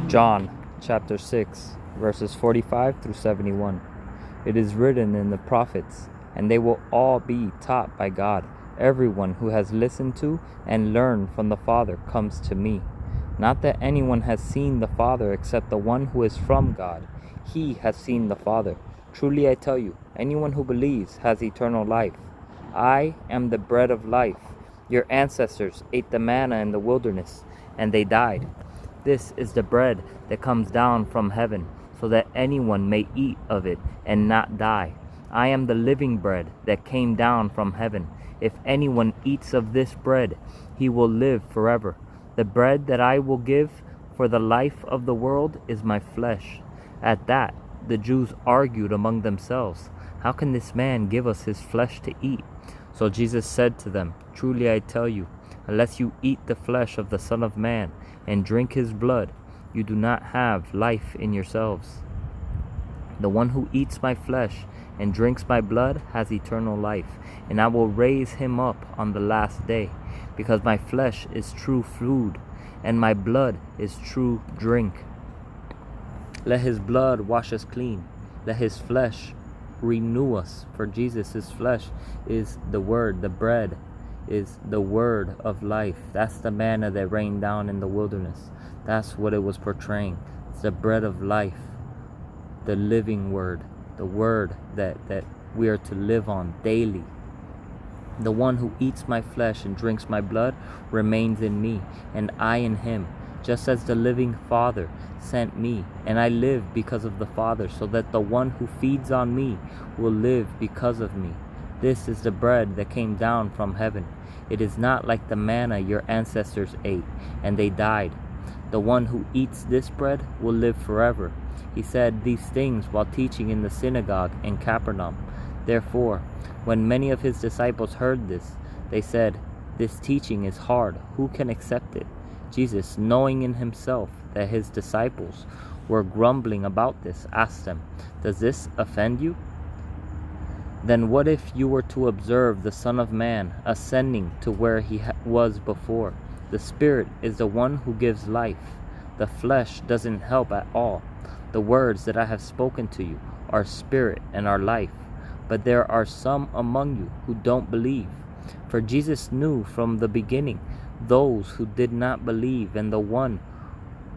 John chapter 6, verses 45 through 71. It is written in the prophets, and they will all be taught by God. Everyone who has listened to and learned from the Father comes to me. Not that anyone has seen the Father except the one who is from God. He has seen the Father. Truly I tell you, anyone who believes has eternal life. I am the bread of life. Your ancestors ate the manna in the wilderness, and they died. This is the bread that comes down from heaven, so that anyone may eat of it and not die. I am the living bread that came down from heaven. If anyone eats of this bread, he will live forever. The bread that I will give for the life of the world is my flesh. At that, the Jews argued among themselves, "How can this man give us his flesh to eat?" So Jesus said to them, "Truly I tell you, unless you eat the flesh of the Son of Man and drink his blood, you do not have life in yourselves. The one who eats my flesh and drinks my blood has eternal life, and I will raise him up on the last day, because my flesh is true food, and my blood is true drink. Let his blood wash us clean. Let his flesh renew us." For Jesus' flesh is the word. The bread is the word of life. That's the manna that rained down in the wilderness. That's what it was portraying. It's the bread of life, the living word, the word that we are to live on daily. The one who eats my flesh and drinks my blood remains in me, and I in him, just as the living Father sent me, and I live because of the Father, so that the one who feeds on me will live because of me. This is the bread that came down from heaven. It is not like the manna your ancestors ate, and they died. The one who eats this bread will live forever. He said these things while teaching in the synagogue in Capernaum. Therefore, when many of his disciples heard this, they said, "This teaching is hard. Who can accept it?" Jesus, knowing in himself that his disciples were grumbling about this, asked them, "Does this offend you? Then what if you were to observe the Son of Man ascending to where he was before? The Spirit is the one who gives life. The flesh doesn't help at all. The words that I have spoken to you are spirit and are life. But there are some among you who don't believe." For Jesus knew from the beginning those who did not believe and the one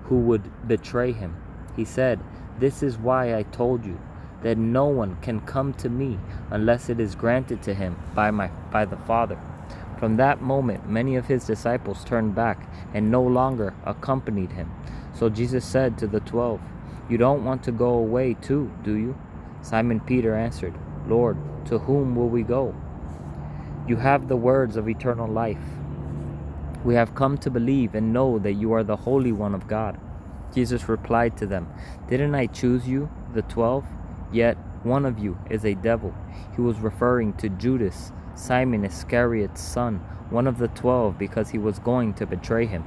who would betray him. He said, "This is why I told you that no one can come to me unless it is granted to him by the Father." From that moment, many of his disciples turned back and no longer accompanied him. So Jesus said to the 12, "You don't want to go away too, do you?" Simon Peter answered, "Lord, to whom will we go? You have the words of eternal life. We have come to believe and know that you are the Holy One of God." Jesus replied to them, "Didn't I choose you, the 12? Yet one of you is a devil." He was referring to Judas, Simon Iscariot's son, one of the 12, because he was going to betray him.